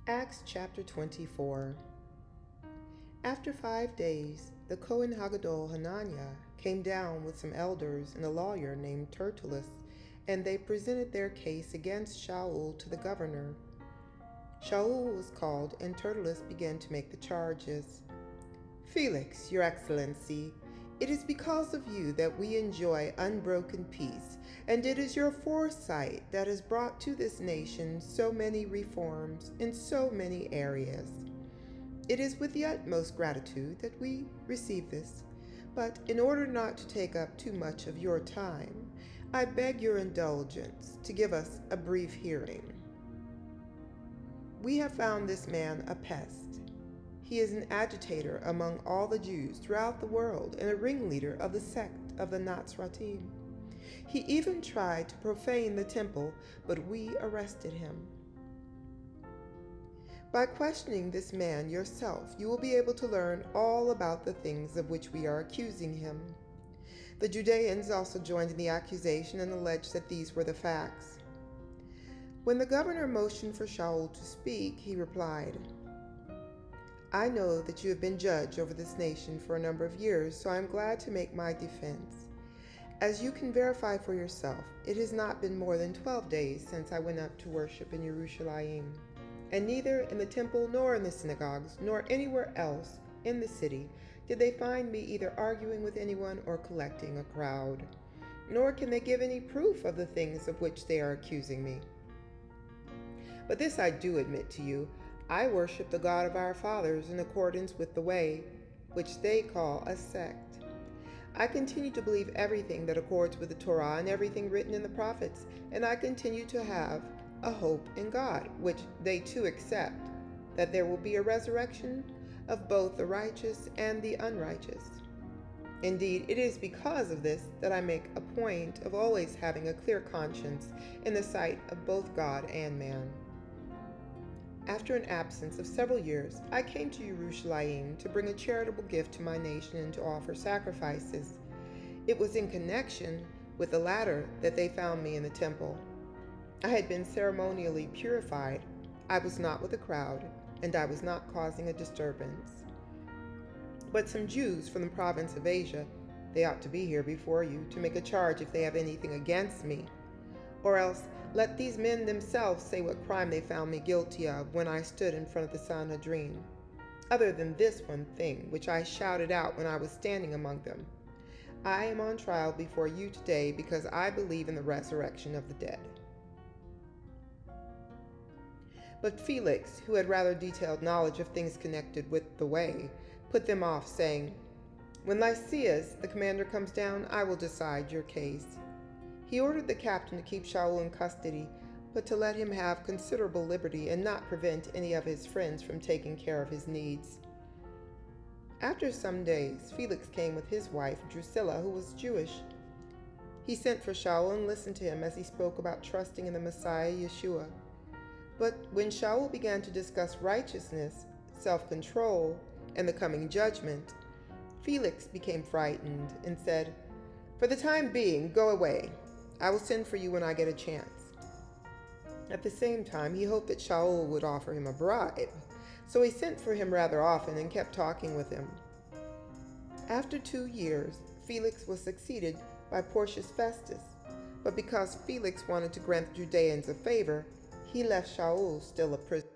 Acts chapter 24. After 5 days, the Kohen Hagadol Hananiah came down with some elders and a lawyer named Tertullus, and they presented their case against Shaul to the governor. Shaul was called, and Tertullus began to make the charges. "Felix, your excellency, it is because of you that we enjoy unbroken peace, and it is your foresight that has brought to this nation so many reforms in so many areas. It is with the utmost gratitude that we receive this, but in order not to take up too much of your time, I beg your indulgence to give us a brief hearing. We have found this man a pest. He is an agitator among all the Jews throughout the world and a ringleader of the sect of the Nazratim. He even tried to profane the temple, but we arrested him. By questioning this man yourself, you will be able to learn all about the things of which we are accusing him." The Judeans also joined in the accusation and alleged that these were the facts. When the governor motioned for Shaul to speak, he replied, "I know that you have been judge over this nation for a number of years, so I am glad to make my defense. As you can verify for yourself, it has not been more than 12 days since I went up to worship in Jerusalem, and neither in the temple nor in the synagogues nor anywhere else in the city did they find me either arguing with anyone or collecting a crowd, nor can they give any proof of the things of which they are accusing me. But this I do admit to you, I worship the God of our fathers in accordance with the way, which they call a sect. I continue to believe everything that accords with the Torah and everything written in the prophets, and I continue to have a hope in God, which they too accept, that there will be a resurrection of both the righteous and the unrighteous. Indeed, it is because of this that I make a point of always having a clear conscience in the sight of both God and man. After an absence of several years, I came to Jerusalem to bring a charitable gift to my nation and to offer sacrifices. It was in connection with the latter that they found me in the temple. I had been ceremonially purified. I was not with the crowd, and I was not causing a disturbance. But some Jews from the province of Asia, they ought to be here before you to make a charge if they have anything against me. Or else let these men themselves say what crime they found me guilty of when I stood in front of the Sanhedrin, other than this one thing which I shouted out when I was standing among them. I am on trial before you today because I believe in the resurrection of the dead." But Felix, who had rather detailed knowledge of things connected with the way, put them off, saying, "When Lysias, the commander, comes down, I will decide your case." He ordered the captain to keep Shaul in custody, but to let him have considerable liberty and not prevent any of his friends from taking care of his needs. After some days, Felix came with his wife, Drusilla, who was Jewish. He sent for Shaul and listened to him as he spoke about trusting in the Messiah, Yeshua. But when Shaul began to discuss righteousness, self-control, and the coming judgment, Felix became frightened and said, "For the time being, go away. I will send for you when I get a chance." At the same time, he hoped that Shaul would offer him a bribe, so he sent for him rather often and kept talking with him. After 2 years, Felix was succeeded by Porcius Festus, but because Felix wanted to grant the Judeans a favor, he left Shaul still a prisoner.